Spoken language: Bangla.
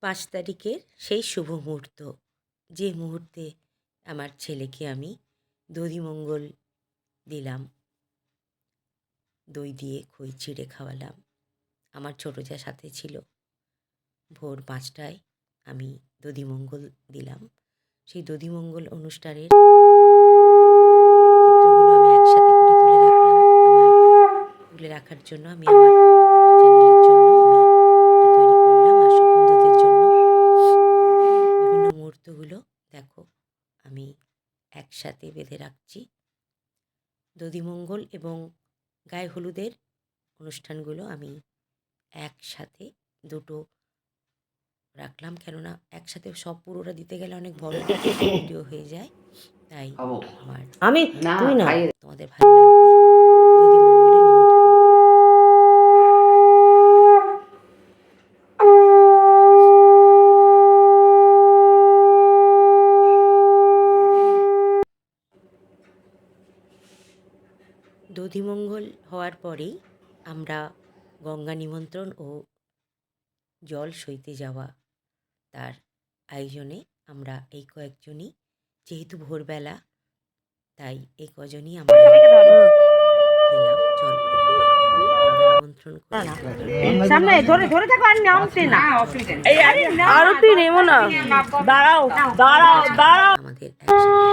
5 তারিখের সেই শুভ মুহূর্ত, যে মুহূর্তে আমার ছেলেকে আমি দধিমঙ্গল দিলাম, দই দিয়ে খই চিঁড়ে খাওয়ালাম। আমার ছোটো যা সাথে ছিল। ভোর 5টায় আমি দধিমঙ্গল দিলাম। সেই দধিমঙ্গল অনুষ্ঠানের চিত্রগুলো আমি একসাথে করে তুলে রাখলাম। তুলে রাখার জন্য আমি আমার চ্যানেলের জন্য এটা তৈরি করলাম, আর সব বন্ধুদের জন্য। বিভিন্ন মুহূর্তগুলো দেখো আমি একসাথে বেঁধে রাখছি। দধিমঙ্গল এবং গায়ে হলুদের অনুষ্ঠানগুলো আমি একসাথে দুটো রাখলাম, কেননা একসাথে সব পুরোটা দিতে গেলে অনেক বড় ভিডিও হয়ে যায়। তাই আমার তোমাদের ভালো লাগবে দধিমঙ্গলের মুহূর্ত। দধিমঙ্গল হওয়ার পরেই আমরা গঙ্গা নিমন্ত্রণ ও জল সইতে যাওয়া, তার আয়োজনে আমরা এই কয়েকজনই, যেহেতু ভোরবেলা তাই এই কজনই আমরা গেলাম জল গঙ্গা নিমন্ত্রণ সামনে ধরে ধরে থাকো, আর নামতে না, আরো তুই নেমো না, দাঁড়াও দাঁড়াও দাঁড়াও। আমাদের একসাথে